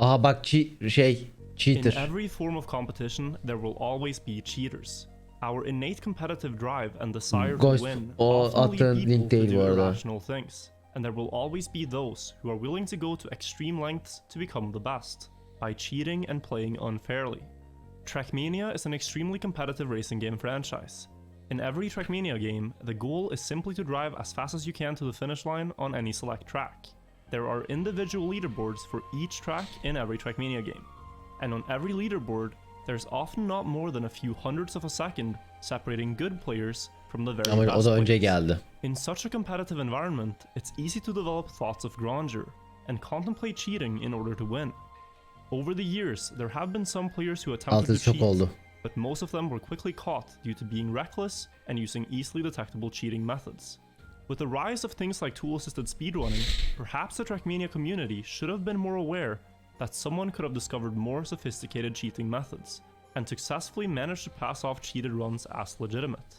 Aha bak cheater. In every form of competition, there will always be cheaters. Our innate competitive drive and desire to Ghost win o often attığın lead link people to değil bu do arada. irrational things, and there will always be those who are willing to go to extreme lengths to become the best, by cheating and playing unfairly. Trackmania is an extremely competitive racing game franchise. In every Trackmania game, the goal is simply to drive as fast as you can to the finish line on any select track. There are individual leaderboards for each track in every Trackmania game, and on every leaderboard, there's often not more than a few hundredths of a second separating good players from the very Ama o best da önce players. geldi. In such a competitive environment, it's easy to develop thoughts of grandeur and contemplate cheating in order to win. Over the years, there have been some players who attempted Altı to çok cheat, oldu. but most of them were quickly caught due to being reckless and using easily detectable cheating methods. With the rise of things like tool-assisted speedrunning, perhaps the Trackmania community should have been more aware that someone could have discovered more sophisticated cheating methods, and successfully managed to pass off cheated runs as legitimate.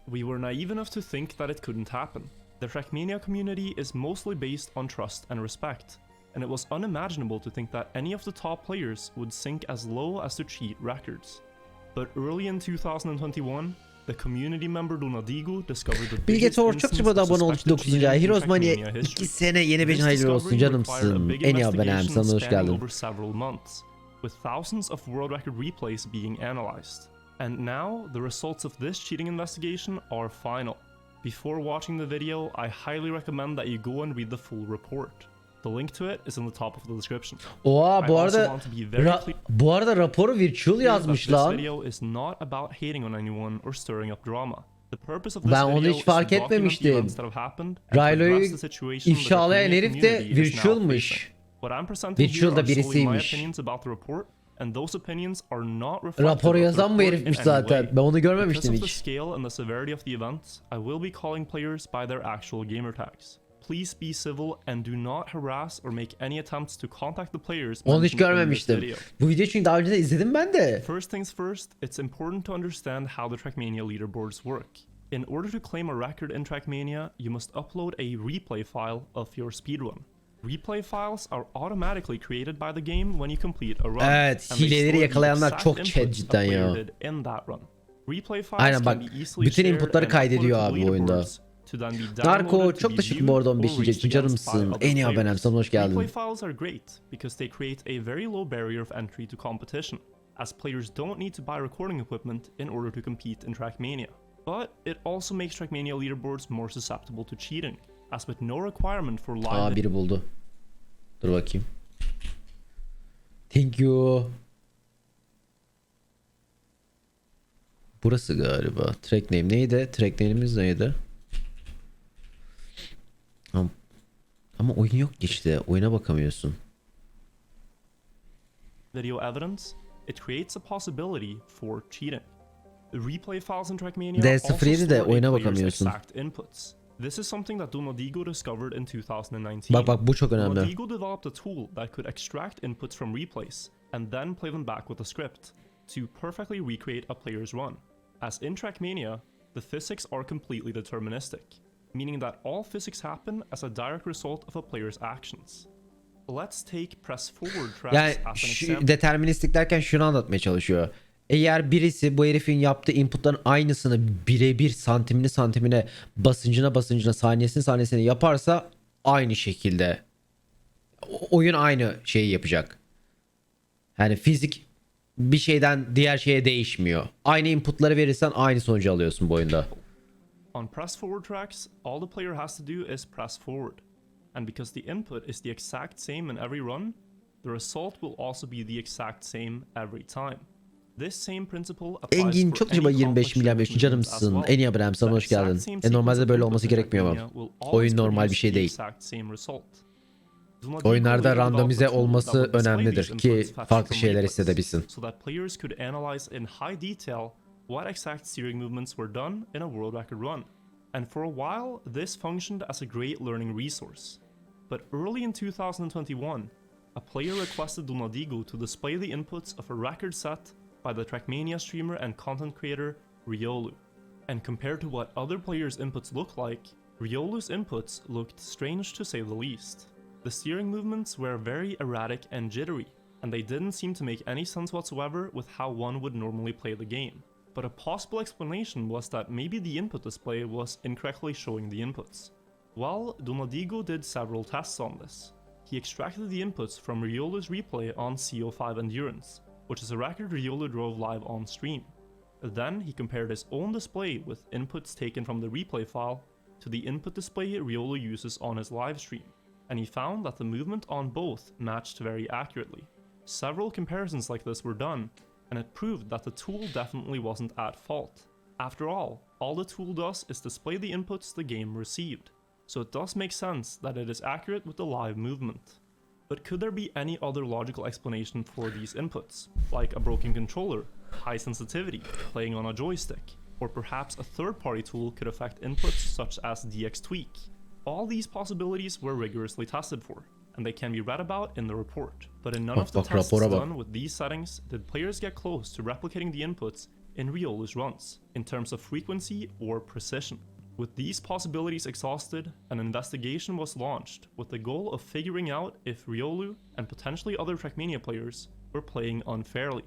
We were naive enough to think that it couldn't happen. The Trackmania community is mostly based on trust and respect, and it was unimaginable to think that any of the top players would sink as low as to cheat records. But early in 2021, the community member Donadigo discovered the Bilge biggest Tor çok instance çıkmadı of abone oldu suspected 9. cheating ay. in Heroes Mania Trackmania 2 history. sene yeni bir This hayırlı olsun discovery required a canımsın. big En iyi abonem investigation sana hoş spanning geldin. over several months, with thousands of world record replays being analyzed. And now, the results of this cheating investigation are final. Before watching the video, I highly recommend that you go and read the full report. The link to it is in the top of the description. Oha bu I also arada want to be very clear bu arada raporu virtual that yazmış this lan. video is not about hating on anyone or stirring up drama. The purpose of this Ben onu video hiç is to fark document the etmemiştim. events that have happened and to Raylo'yu address the situation the ifşalayan Trackmania herif de community is now virtualmış. facing. What I'm presenting here Virtual'da are solely my birisiymiş. opinions about the report, and those opinions are not reflective Raporu of the yazan bu report herifmiş in any zaten. way. Ben onu Because görmemiştim of the hiç. scale and the severity of the events, I will be calling players by their actual gamer tags. Please be civil and do not harass or make any attempts to contact the players Onu hiç mentioned in this görmemiştim. video. Bu videoyu çünkü daha önce de izledim ben de. First things first, it's important to understand how the Trackmania leaderboards work. In order to claim a record in Trackmania, you must upload a replay file of your speedrun. Replay files are automatically created by the game when you complete a run. Evet, and they hileleri store the yakalayanlar exact çok inputs chat a cidden player ya. did in that run. Replay files Aynen bak, can be easily bütün shared inputları and kaydediyor uploaded to abi bu oyunda. leaderboards to then be Narko downloaded to çok be teşekkür viewed bu arada or 15. raced ayıcı canım against by mısın? other En iyi abonem players. sana hoş geldin. Replay files are great because they create a very low barrier of entry to competition, as players don't need to buy recording equipment in order to compete in Trackmania. But it also makes Trackmania leaderboards more susceptible to cheating, as with no requirement for live Aa biri buldu. Dur bakayım. Thank you. Burası galiba. Track name neydi? Track name'imiz neydi? Ama oyun yok ki işte. Oyuna bakamıyorsun. video evidence, it creates a possibility for cheating. The replay files in Trackmania D07 also de store a oyuna player's bakamıyorsun. exact inputs. This is something that Donadigo discovered in 2019. Bak bu çok önemli. Donadigo developed a tool that could extract inputs from replays and then play them back with a script to perfectly recreate a player's run. As in Trackmania, the physics are completely deterministic, meaning that all physics happen as a direct result of a player's actions. Let's take press forward tracks Yani as an example. deterministik derken şunu anlatmaya çalışıyor. Eğer birisi bu herifin yaptığı inputların aynısını birebir santimine basıncına saniyesine yaparsa aynı şekilde oyun aynı şeyi yapacak. Yani fizik bir şeyden diğer şeye değişmiyor. Aynı inputları verirsen aynı sonucu alıyorsun bu oyunda. On press forward tracks, all the player has to do is press forward. And because the input is the exact same in every run, the result will also be the exact same every time. This same principle applies Engin for çok any acaba 25 complex milyon movement canımsın. as well. En iyi abonem sana The hoş exact geldin. same Normalde sequence böyle of olması inputs in gerekmiyor mu? Trackmania will always Oyun normal bir produce şey the değil. exact same result. Donadigo Oyunlarda later randomize developed a tool olması that would display önemlidir these ki inputs fetched farklı from şeyler replays, hissedebilsin. so that players could analyze in high detail what exact steering movements were done in a world record run. And for a while, this functioned as a great learning resource. But early in 2021, a player requested Donadigo to display the inputs of a record set by the Trackmania streamer and content creator Riolu. And compared to what other players' inputs look like, Riolu's inputs looked strange to say the least. The steering movements were very erratic and jittery, and they didn't seem to make any sense whatsoever with how one would normally play the game. But a possible explanation was that maybe the input display was incorrectly showing the inputs. Well, Donadigo did several tests on this. He extracted the inputs from Riolu's replay on CO5 Endurance, which is a record Riolu drove live on stream. Then he compared his own display with inputs taken from the replay file to the input display Riolu uses on his live stream, and he found that the movement on both matched very accurately. Several comparisons like this were done, and it proved that the tool definitely wasn't at fault. After all the tool does is display the inputs the game received, so it does make sense that it is accurate with the live movement. But could there be any other logical explanation for these inputs, like a broken controller, high sensitivity, playing on a joystick, or perhaps a third-party tool could affect inputs such as DxTweak? All these possibilities were rigorously tested for, and they can be read about in the report. But in none of the tests done with these settings did players get close to replicating the inputs in Riolu's runs, in terms of frequency or precision. With these possibilities exhausted, an investigation was launched with the goal of figuring out if Riolu and potentially other Trackmania players were playing unfairly.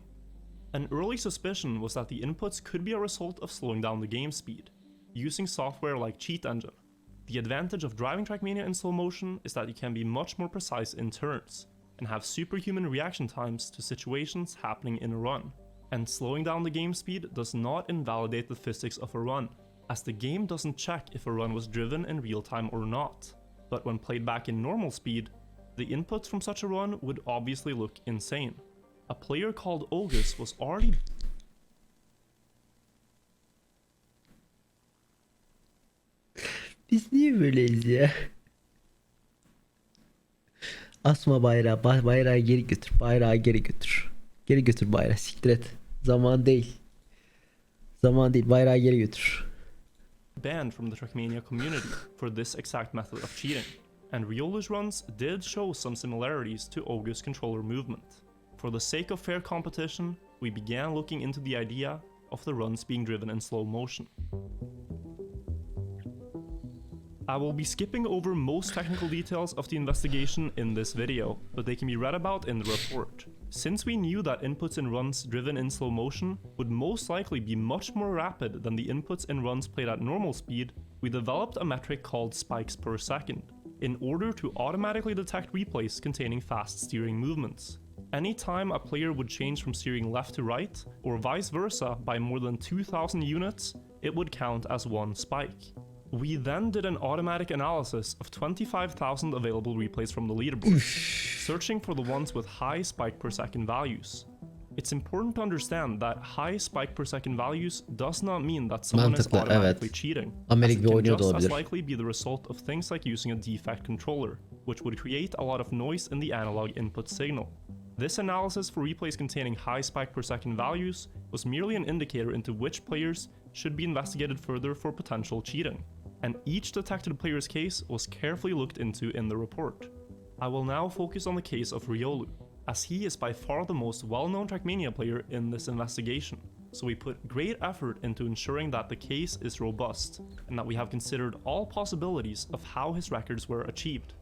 An early suspicion was that the inputs could be a result of slowing down the game speed, using software like Cheat Engine. The advantage of driving Trackmania in slow motion is that you can be much more precise in turns, and have superhuman reaction times to situations happening in a run. And slowing down the game speed does not invalidate the physics of a run, as the game doesn't check if a run was driven in real time or not. But when played back in normal speed, the inputs from such a run would obviously look insane. A player called Ogus was already Biz niye böyleyiz ya? Asma bayrağı, bayrağı geri götür, bayrağı geri götür. Geri götür bayrağı, siktir et. Zaman değil. Zaman değil, bayrağı geri götür. banned from the Trackmania community for this exact method of cheating, and Riolu's runs did show some similarities to Ogus' controller movement. For the sake of fair competition, we began looking into the idea of the runs being driven in slow motion. I will be skipping over most technical details of the investigation in this video, but they can be read about in the report. Since we knew that inputs in runs driven in slow motion would most likely be much more rapid than the inputs in runs played at normal speed, we developed a metric called spikes per second, in order to automatically detect replays containing fast steering movements. Anytime a player would change from steering left to right, or vice versa by more than 2,000 units, it would count as one spike. We then did an automatic analysis of 25,000 available replays from the leaderboard, searching for the ones with high spike per second values. It's important to understand that high spike per second values does not mean that someone is automatically cheating, as it can just as likely be the result of things like using a defect controller, which would create a lot of noise in the analog input signal. This analysis for replays containing high spike per second values was merely an indicator into which players should be investigated further for potential cheating, and each detected player's case was carefully looked into in the report. I will now focus on the case of Riolu, as he is by far the most well-known Trackmania player in this investigation, so we put great effort into ensuring that the case is robust, and that we have considered all possibilities of how his records were achieved.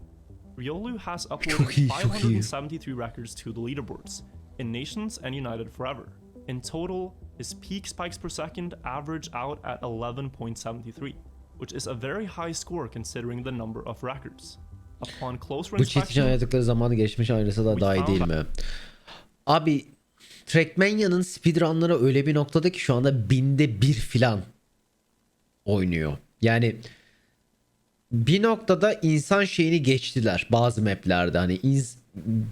Riolu has uploaded 573 records to the leaderboards, in Nations and United Forever. In total, his peak spikes per second average out at 11.73, which is a very high score considering the number of records. Upon closer Bu cheat için oynadıkları zamanı geçmiş aynısı da daha iyi değil mi? Abi Trackmania'nın speedrunları öyle bir noktada ki şu anda binde bir filan oynuyor. Yani bir noktada insan şeyini geçtiler bazı maplerde, hani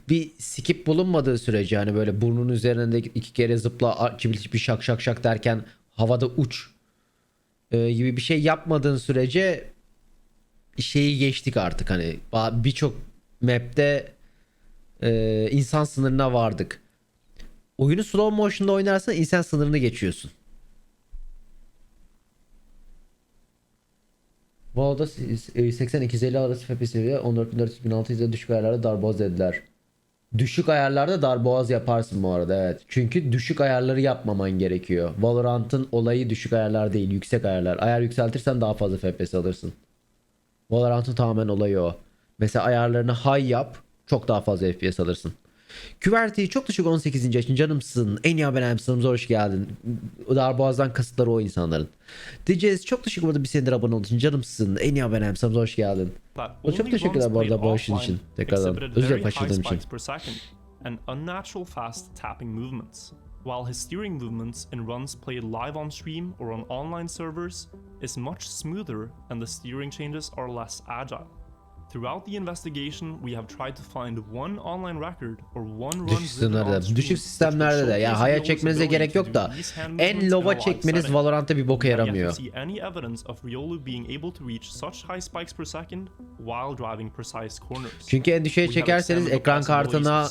bir skip bulunmadığı sürece, hani böyle burnun üzerinde iki kere zıpla bir şak şak şak derken havada uç gibi bir şey yapmadığın sürece şeyi geçtik artık, hani birçok map'te insan sınırına vardık. Oyunu slow motion'da oynarsan insan sınırını geçiyorsun. Bu arada 80-250 arası FPS seviye 14.400-1600'de düşük ayarlarda darboğaz dediler. Düşük ayarlarda darboğaz yaparsın bu arada, evet. Çünkü düşük ayarları yapmaman gerekiyor. Valorant'ın olayı düşük ayarlar değil, yüksek ayarlar. Ayar yükseltirsen daha fazla FPS alırsın. Valorant'ın tamamen olayı o. Mesela ayarlarını high yap, çok daha fazla FPS alırsın. Küverteyi çok düşük 18. yaşın canımsın. En iyi abonem sınıfımıza hoş geldin. Darboğaz'dan kasıtları o insanların. DJS çok teşekkür ederim bir senedir abone olduğun için canımsın. En iyi abonem sınıfımıza hoş geldin. Çok teşekkürler bu arada bağışın için. Tekrardan. Özür dilerim kaçırdığım için. And unnatural fast tapping movements. While his steering movements in runs played live on stream or on online servers is much smoother and the steering changes are less agile. Throughout the investigation, we have tried to find one online record or one run written on stream. Düşük sistemlerde de ya haya çekmenize gerek yok da en low'a çekmeniz Valorant'ta bir boka yaramıyor. Any evidence of Riolu being able to reach such high spikes per second while driving precise corners. Çünkü en düşüğe çekerseniz ekran kartına,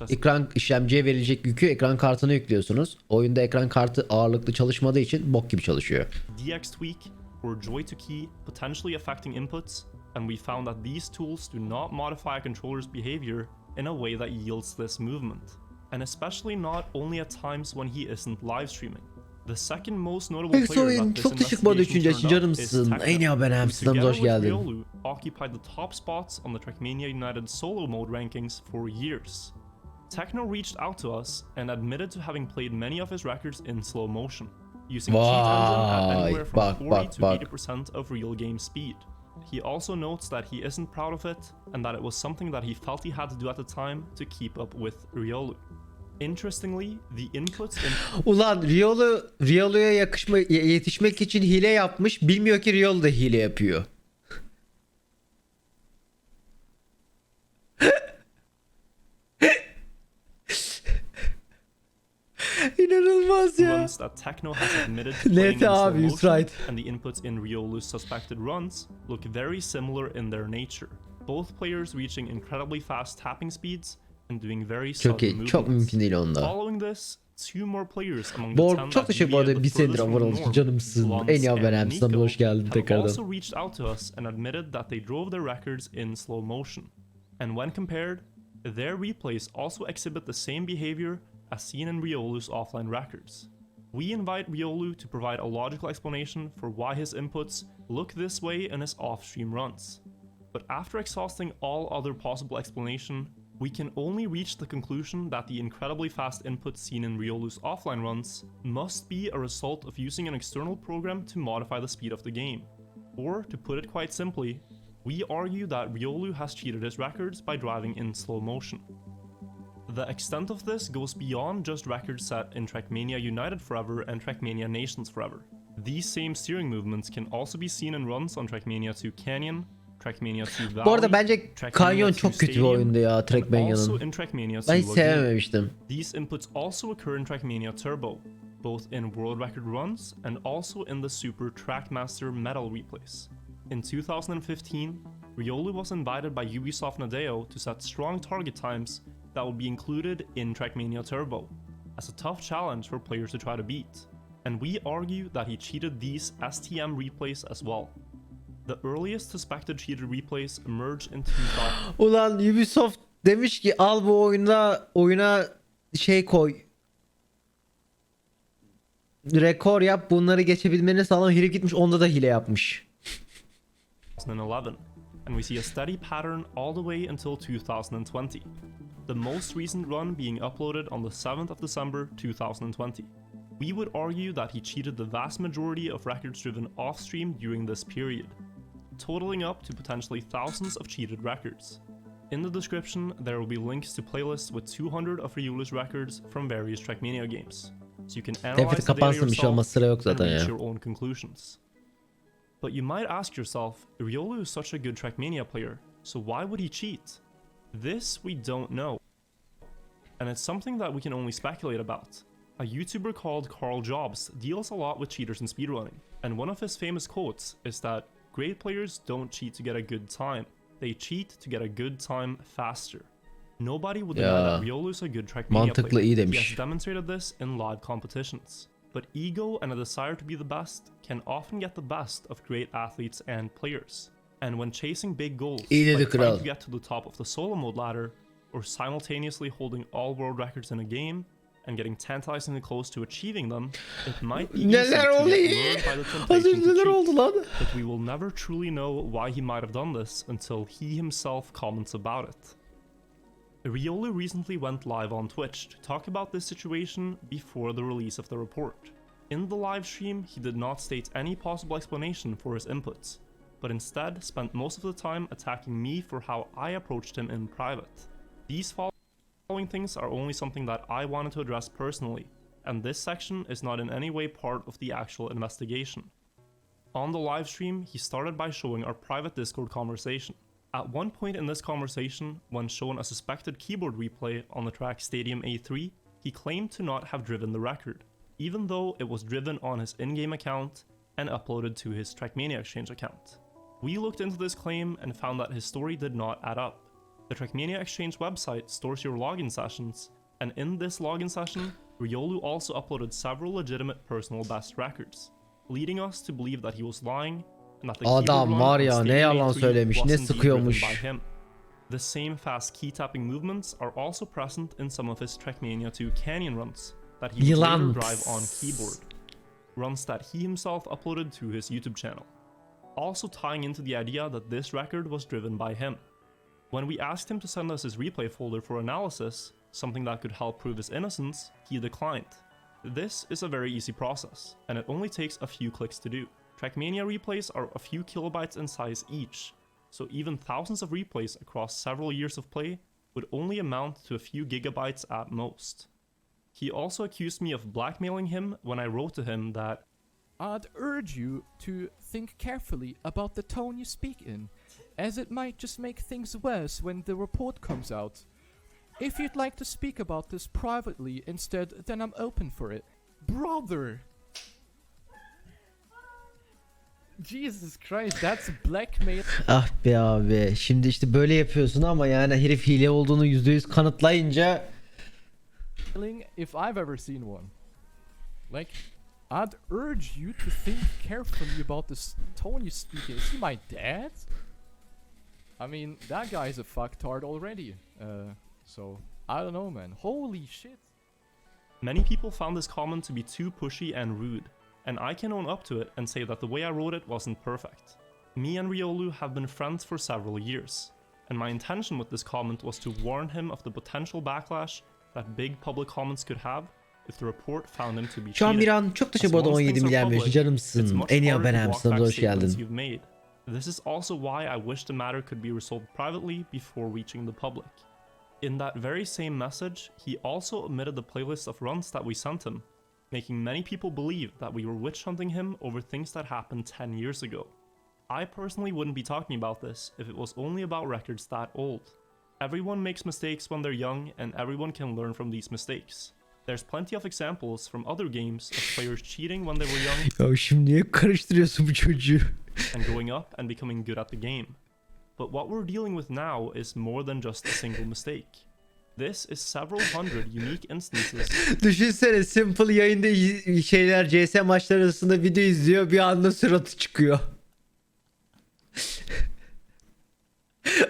ekran işlemciye verilecek yükü ekran kartına yüklüyorsunuz. Oyunda ekran kartı ağırlıklı çalışmadığı için bok gibi çalışıyor. DX tweak or joy to key potentially affecting inputs. And we found that these tools do not modify a controller's behavior in a way that yields this movement, and especially not only at times when he isn't live streaming. The second most notable player that this investigation turned up is Techno, who together with Riolu occupied the top spots on the Trackmania United solo mode rankings for years. Techno reached out to us and admitted to having played many of his records in slow motion, using cheat engine at anywhere from 40 to 80% of real game speed. He also notes that he isn't proud of it and that it was something that he felt he had to do at the time to keep up with Riolu. Interestingly, the inputs in... Ulan Riolu'ya yetişmek için hile yapmış. Bilmiyor ki Riolu da hile yapıyor. İnanılmaz ya. Runs that Techno has admitted to playing in slow motion, and the inputs in Riolu's suspected runs look very similar in their nature. Both players reaching incredibly fast tapping speeds and doing very sudden movements. Çok mümkün değil onda. Following this, two more players among the 10 çok teşekkür ederim bir senedir abone olduğun canımsın. En iyi abonem sana hoş geldin tekrardan. Also reached out to us and admitted that they drove their records in slow motion. And when compared, their replays also exhibit the same behavior as seen in Riolu's offline records. We invite Riolu to provide a logical explanation for why his inputs look this way in his off-stream runs. But after exhausting all other possible explanation, we can only reach the conclusion that the incredibly fast inputs seen in Riolu's offline runs must be a result of using an external program to modify the speed of the game. Or, to put it quite simply, we argue that Riolu has cheated his records by driving in slow motion. The extent of this goes beyond just records set in Trackmania United Forever and Trackmania Nations Forever. These same steering movements can also be seen in runs on Trackmania 2 Canyon, Trackmania 2 Valley, Bu arada bence Canyon çok kötü bir oyundu ya Trackmania'nın. Ben hiç sevmemiştim. These inputs also occur in Trackmania Turbo, both in world record runs and also in the Super Trackmaster medal replays. In 2015, Riolu was invited by Ubisoft Nadeo to set strong target times that will be included in Trackmania Turbo, as a tough challenge for players to try to beat, and we argue that he cheated these STM replays as well. The earliest suspected cheated replays emerged in 2000. Ulan Ubisoft demiş ki al bu oyuna şey koy. Rekor yap bunları geçebilmeni sağlam herif gitmiş onda da hile yapmış. 2011, and we see a steady pattern all the way until 2020. The most recent run being uploaded on the 7th of December 2020. We would argue that he cheated the vast majority of records driven off-stream during this period, totaling up to potentially thousands of cheated records. In the description, there will be links to playlists with 200 of Riolu's records from various Trackmania games, so you can analyze the data yourself and reach your own conclusions. But you might ask yourself, Riolu is such a good Trackmania player, so why would he cheat? This we don't know, and it's something that we can only speculate about. A YouTuber called Carl Jobs deals a lot with cheaters in speedrunning, and one of his famous quotes is that great players don't cheat to get a good time, they cheat to get a good time faster. Nobody would deny that Riolu is a good Trackmania player. He has demonstrated this in live competitions. But ego and a desire to be the best can often get the best of great athletes and players. And when chasing big goals, like trying to get to the top of the solo mode ladder, or simultaneously holding all world records in a game, and getting tantalizingly close to achieving them, it might be easy to get lured by the temptation to cheat, but we will never truly know why he might have done this until he himself comments about it. Riolu recently went live on Twitch to talk about this situation before the release of the report. In the live stream, he did not state any possible explanation for his inputs, but instead spent most of the time attacking me for how I approached him in private. These following things are only something that I wanted to address personally, and this section is not in any way part of the actual investigation. On the live stream, he started by showing our private Discord conversation. At one point in this conversation, when shown a suspected keyboard replay on the track Stadium A3, he claimed to not have driven the record, even though it was driven on his in-game account and uploaded to his Trackmania Exchange account. We looked into this claim and found that his story did not add up. The Trackmania Exchange website stores your login sessions, and in this login session, Riolu also uploaded several legitimate personal best records, leading us to believe that he was lying and that the Adam keyboard var run ya on ne Stadium yalan A3 söylemiş, was ne indeed sıkıyormuş. driven by him. The same fast key tapping movements are also present in some of his Trackmania 2 Canyon runs that he would later drive on keyboard, runs that he himself uploaded to his YouTube channel, also tying into the idea that this record was driven by him. When we asked him to send us his replay folder for analysis, something that could help prove his innocence, he declined. This is a very easy process, and it only takes a few clicks to do. Trackmania replays are a few kilobytes in size each, so even thousands of replays across several years of play would only amount to a few gigabytes at most. He also accused me of blackmailing him when I wrote to him that I'd urge you to think carefully about the tone you speak in, as it might just make things worse when the report comes out. If you'd like to speak about this privately instead, then I'm open for it. Brother! Jesus Christ, that's blackmail. Ah be abi. Şimdi işte böyle yapıyorsun ama yani herif hile olduğunu %100 kanıtlayınca If I've ever seen one. Like, I'd urge you to think carefully about this tone you speak in. Is he my dad? I mean, that guy's a fucktard already. So, I don't know, man. Holy shit. many people found this comment to be too pushy and rude, and I can own up to it and say that the way I wrote it wasn't perfect. Me and Riolu have been friends for several years, and my intention with this comment was to warn him of the potential backlash that big public comments could have if the report found him to be Şu an bir cheating. an çok As teşekkür ederim once 17 things are milyon public, canımsın. it's much En iyi harder to abonem walk sınavda back hoş statements geldin. you've made. This is also why I wish the matter could be resolved privately before reaching the public. In that very same message, he also omitted the playlist of runs that we sent him, making many people believe that we were witch hunting him over things that happened 10 years ago. I personally wouldn't be talking about this if it was only about records that old. Everyone makes mistakes when they're young, and everyone can learn from these mistakes. There's plenty of examples from other games of players cheating when they were young Ya şimdi niye karıştırıyorsun bu çocuğu? and growing up and becoming good at the game. But what we're dealing with now is more than just a single mistake. This is several hundred unique instances. Düşünsene Simple yayında şeyler CS maçları arasında video izliyor, bir anda suratı çıkıyor.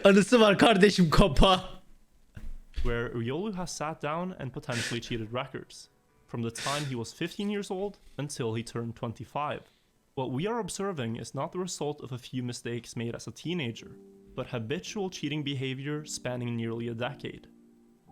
Anısı var kardeşim, kapa. Where Riolu has sat down and potentially cheated records, from the time he was 15 years old until he turned 25. What we are observing is not the result of a few mistakes made as a teenager, but habitual cheating behavior spanning nearly a decade.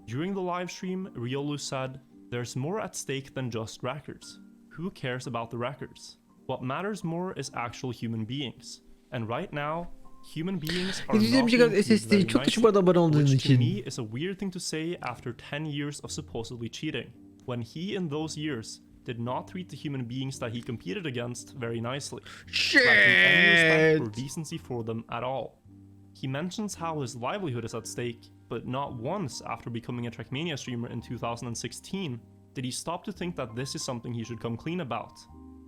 During the live stream, Riolu said, "There's more at stake than just records. Who cares about the records? What matters more is actual human beings. And right now, human beings are not being treated SSD very çok teşekkür ederim abone olduğun which to için. me is a weird thing to say after 10 years of supposedly cheating, when he in those years did not treat the human beings that he competed against very nicely, lacking any respect or decency for them at all. He mentions how his livelihood is at stake, but not once after becoming a Trackmania streamer in 2016 did he stop to think that this is something he should come clean about.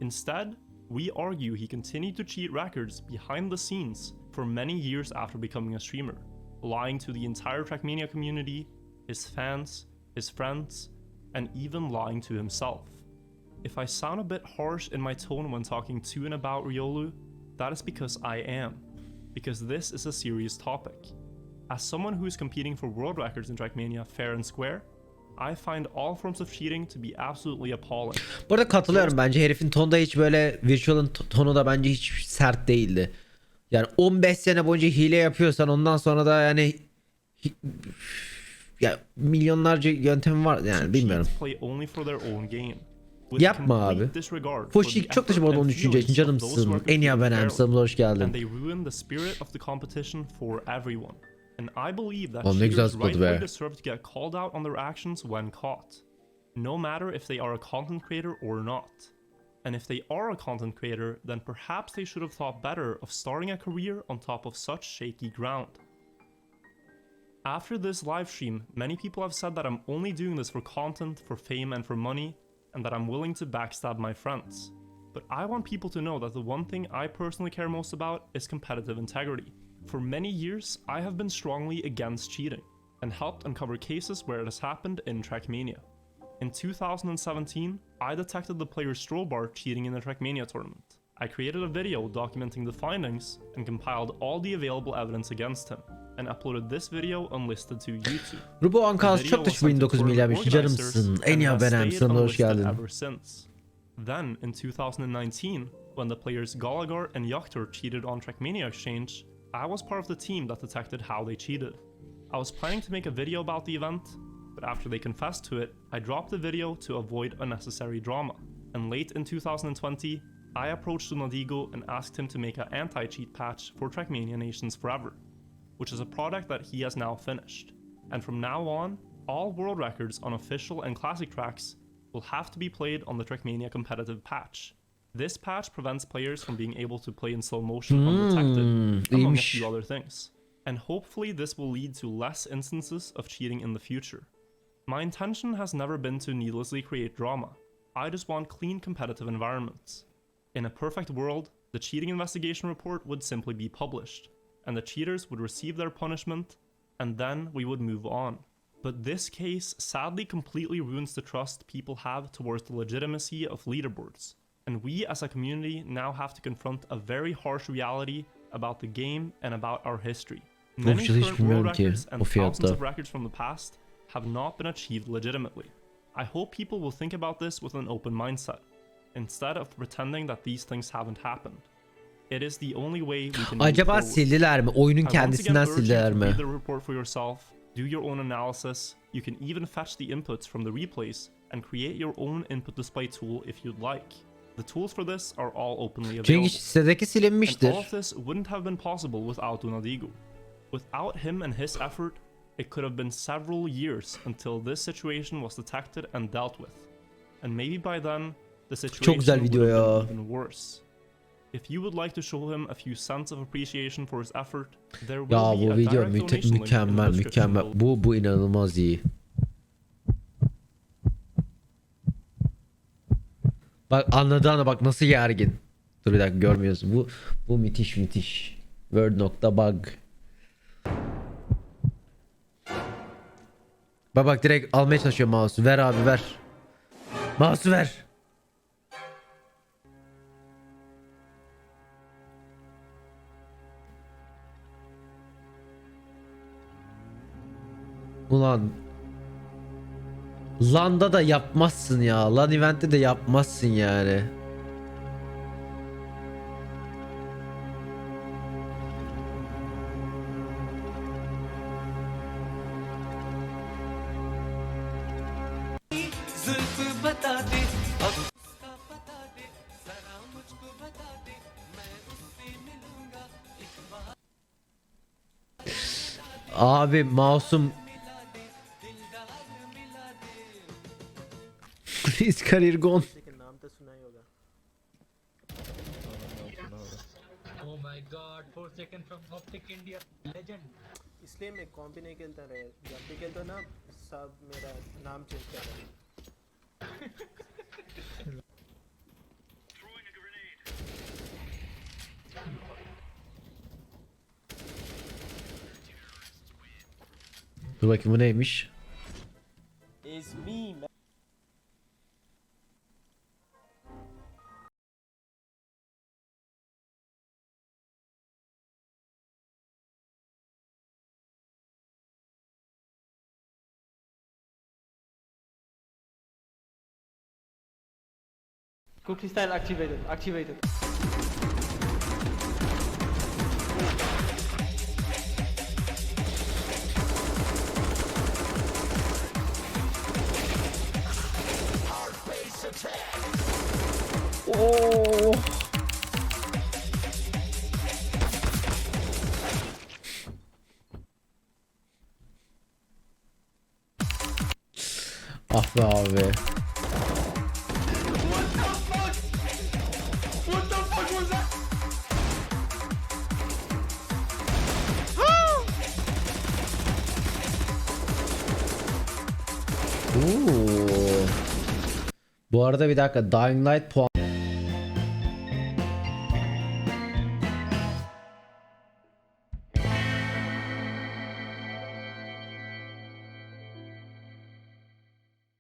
Instead, we argue he continued to cheat records behind the scenes for many years after becoming a streamer, lying to the entire Trackmania community, his fans, his friends, and even lying to himself. If I sound a bit harsh in my tone when talking to and about Riolu, that is because I am, because this is a serious topic. As someone who is competing for world records in Trackmania fair and square, I find all forms of cheating to be absolutely appalling. Bu arada katılıyorum, bence herifin tonu da hiç böyle, Virtual'ın tonu da bence hiç sert değildi. Yani 15 sene boyunca hile yapıyorsan ondan sonra da yani ya milyonlarca yöntemi var yani bilmiyorum. Play only for their own gain. Yapma abi. Foşik çok teşekkür ederim 13. yaşın canımsın. En iyi abonem. Sınıfına hoş geldin. And they ruin the spirit of the competition for everyone. And I believe that Oğlum ne güzel cheaters zıpladı be. rightfully deserve to get called out on their actions when caught. No matter if they are a content creator or not. And if they are a content creator, then perhaps they should have thought better of starting a career on top of such shaky ground. After this live stream, many people have said that I'm only doing this for content, for fame, and for money, and that I'm willing to backstab my friends. But I want people to know that the one thing I personally care most about is competitive integrity. For many years, I have been strongly against cheating, and helped uncover cases where it has happened in Trackmania. In 2017, I detected the player Strobar cheating in the Trackmania tournament. I created a video documenting the findings and compiled all the available evidence against him, and uploaded this video unlisted to YouTube. Rubo Ankas çok teşekkür 1900 milyarmış canımsın. En iyi abonem. Sınıfına hoş geldin. Then, in 2019, when the players Gallagher and Yachter cheated on Trackmania Exchange, I was part of the team that detected how they cheated. I was planning to make a video about the event, but after they confessed to it, I dropped the video to avoid unnecessary drama. And late in 2020, I approached Unadigo and asked him to make an anti-cheat patch for Trackmania Nations Forever, which is a product that he has now finished. And from now on, all world records on official and classic tracks will have to be played on the Trackmania competitive patch. This patch prevents players from being able to play in slow motion undetected, among a few other things. And hopefully this will lead to less instances of cheating in the future. My intention has never been to needlessly create drama. I just want clean competitive environments. In a perfect world, the cheating investigation report would simply be published, and the cheaters would receive their punishment, and then we would move on. But this case sadly completely ruins the trust people have towards the legitimacy of leaderboards, and we as a community now have to confront a very harsh reality about the game and about our history. Many current world records and thousands of records from the past have not been achieved legitimately. I hope people will think about this with an open mindset, instead of pretending that these things haven't happened. It is the only way we can move Acaba forward. sildiler mi? Oyunun I once again kendisinden urge you sildiler to mi? read the report for yourself, do your own analysis. You can even fetch the inputs from the replays and create your own input display tool if you'd like. The tools for this are all openly Çünkü available. sitedeki And silinmiştir. all of this wouldn't have been possible without Unadigo. Without him and his effort, it could have been several years until this situation was detected and dealt with. And maybe by then, the situation güzel video would have ya. been even worse. If you would like to show him a few cents of appreciation for his effort, there will Ya be bu a video direct donation link in the mükemmel description mükemmel. below. Bu inanılmaz iyi. Bak anladı bak nasıl gergin. Dur bir dakika görmüyorsun. Bu müthiş müthiş. Word.bug. Bak direkt almaya çalışıyor mouse'u. Ver abi ver. Mouse'u ver. Ulan LAN'da da yapmazsın ya. LAN event'te de yapmazsın yani. Abi mouse'um His career gone. नाम तो सुना ही होगा. Oh my god, 4 seconds from Optic India, legend. इसलिए मैं कॉम्पी नहीं खेलता रहे. जब भी खेलता ना सब मेरा नाम चेंज कर रहे. Dur bakayım bu neymiş? It's me, man. Cookie style activated. Activated. Oo. Ah be abi. Oo. Bu arada bir dakika, Dying Light puan